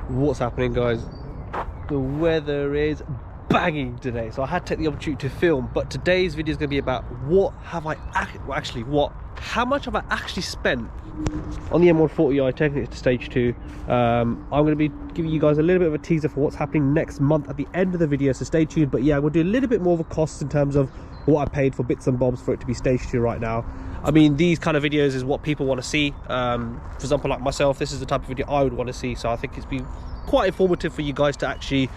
What's happening, guys? The weather is banging today, so I had to take the opportunity to film. But today's video is going to be about how much have I actually spent on the M140i, taking it to stage 2. I'm going to be giving you guys a little bit of a teaser for what's happening next month at the end of the video, so stay tuned. But yeah, we'll do a little bit more of a cost in terms of what I paid for bits and bobs for it to be stage 2 right now. I mean, these kind of videos is what people want to see. For example, like myself, this is the type of video I would want to see, so I think it's been quite informative for you guys to actually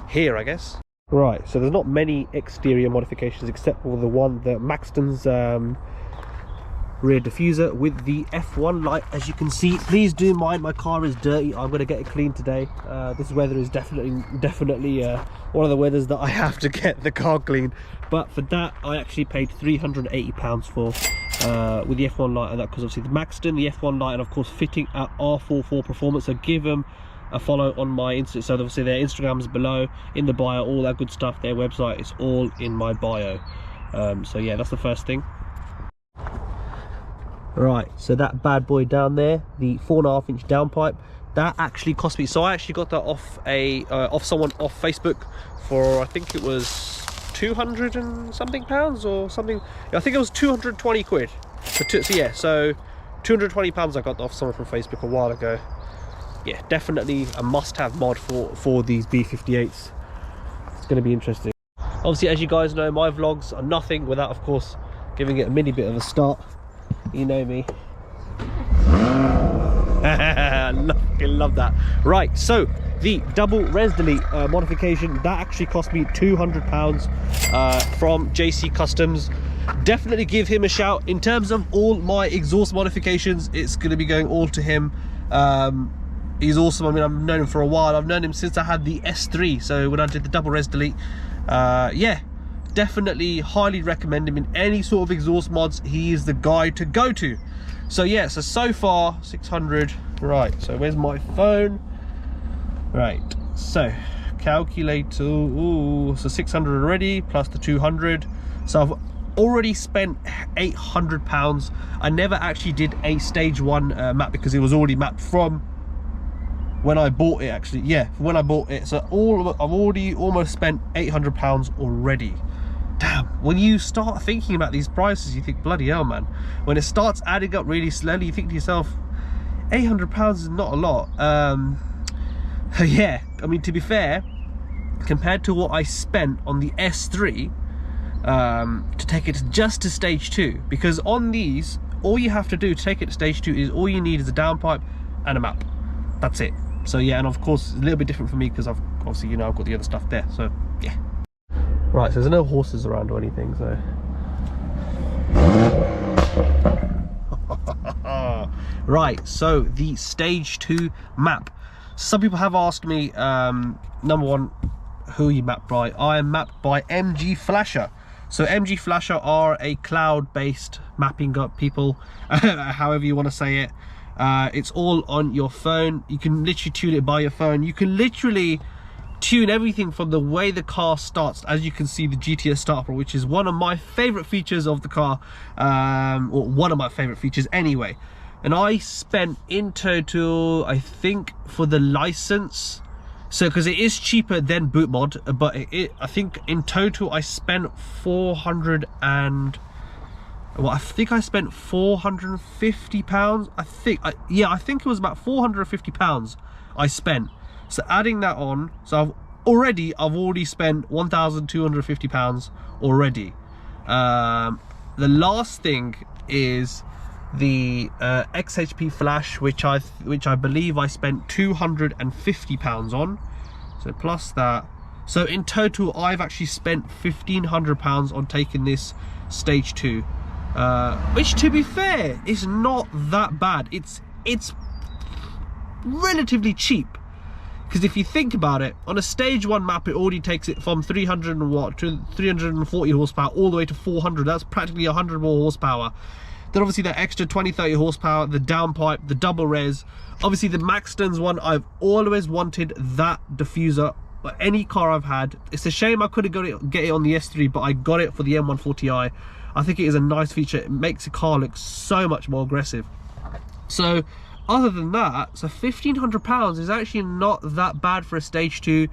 hear, I guess. Right, so there's not many exterior modifications except for the Maxton's rear diffuser with the F1 light. As you can see, please do mind my car is dirty. I'm going to get it cleaned today. This weather is definitely one of the weathers that I have to get the car cleaned. But for that, I actually paid £380 for with the F1 light, and that because obviously the Maxton, the F1 light, and of course fitting at R44 Performance. So give them a follow on my Insta. So obviously their Instagram's below in the bio, all that good stuff. Their website is all in my bio. So yeah, that's the first thing. Right, so that bad boy down there, the 4.5-inch downpipe, that actually cost me. So I actually got that off someone off Facebook for, I think it was 200 and something pounds or something. I think it was 220 quid. So yeah, so 220 pounds I got off someone from Facebook a while ago. Yeah, definitely a must-have mod for these B58s. It's going to be interesting. Obviously, as you guys know, my vlogs are nothing without, of course, giving it a mini bit of a start. You know me. I love that. Right, so the double res delete modification, that actually cost me £200 from JC Customs. Definitely give him a shout. In terms of all my exhaust modifications, it's going to be going all to him. He's awesome. I mean, I've known him for a while. I've known him since I had the S3, so when I did the double res delete. Yeah, definitely highly recommend him in any sort of exhaust mods. He is the guy to go to. So yeah, so far 600. Right, so where's my phone? Right, so calculator. Ooh, so 600 already plus the 200. So I've already spent £800. I never actually did a stage 1 map because it was already mapped from when I bought it. Actually, yeah, when I bought it. So I've already almost spent £800 already. Damn, when you start thinking about these prices, you think, bloody hell, man. When it starts adding up really slowly, you think to yourself, £800 is not a lot. Yeah, I mean, to be fair, compared to what I spent on the S3 to take it just to stage 2, because on these, all you have to do to take it to stage 2 is all you need is a downpipe and a map. That's it. So yeah, and of course it's a little bit different for me because I've obviously, you know, I've got the other stuff there. So yeah. Right, so there's no horses around or anything, so right, so the stage 2 map. Some people have asked me, number one, who you mapped by. I am mapped by MG Flasher. So MG Flasher are a cloud-based mapping up people, however you want to say it. It's all on your phone. You can literally tune it by your phone. You can literally tune everything from the way the car starts. As you can see, the GTS starter, which is one of my favorite features of the car, or one of my favorite features anyway. And I spent in total, I think, for the license, so because it is cheaper than boot mod, but I think in total I spent £450. I think it was about £450 I spent. So adding that on, so I've already spent £1,250 already. The last thing is the XHP flash, which I believe I spent £250 on. So plus that, so in total I've actually spent £1,500 on taking this stage 2. Which, to be fair, is not that bad. It's relatively cheap, because if you think about it, on a stage 1 map it already takes it from 340 horsepower all the way to 400. That's practically 100 more horsepower. Then obviously that extra 20-30 horsepower, the downpipe, the double res. Obviously the Maxton's one, I've always wanted that diffuser. Any car I've had, it's a shame I couldn't get it on the S3, but I got it for the M140i. I think it is a nice feature. It makes the car look so much more aggressive. So other than that, so £1,500 is actually not that bad for a stage 2.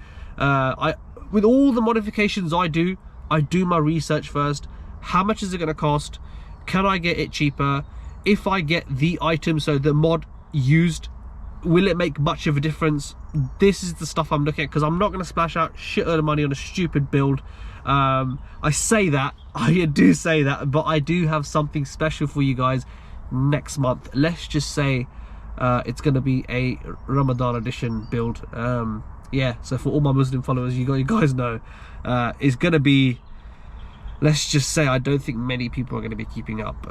With all the modifications I do my research first. How much is it going to cost? Can I get it cheaper? If I get the item, so the mod used, will it make much of a difference? This is the stuff I'm looking at, because I'm not going to splash out shit load of money on a stupid build. I say that, I do say that, but I do have something special for you guys next month. Let's just say it's going to be a Ramadan edition build. Yeah, so for all my Muslim followers, you guys know, it's going to be, let's just say, I don't think many people are going to be keeping up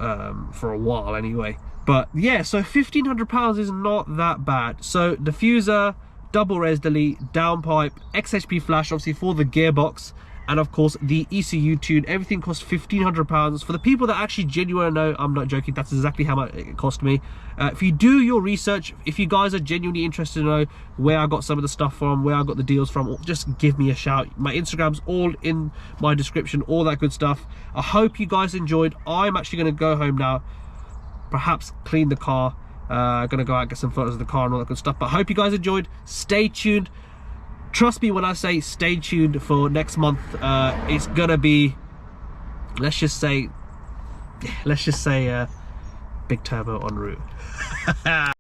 for a while anyway. But yeah, so £1,500 is not that bad. So diffuser, double res delete, downpipe, XHP flash, obviously for the gearbox, and of course the ECU tune. Everything costs £1,500. For the people that actually genuinely know, I'm not joking, that's exactly how much it cost me. If you do your research, if you guys are genuinely interested to know where I got some of the stuff from, where I got the deals from, just give me a shout. My Instagram's all in my description, all that good stuff. I hope you guys enjoyed. I'm actually going to go home now, perhaps clean the car. Gonna go out and get some photos of the car and all that good stuff. But I hope you guys enjoyed. Stay tuned. Trust me when I say stay tuned for next month. It's gonna be, let's just say big turbo en route.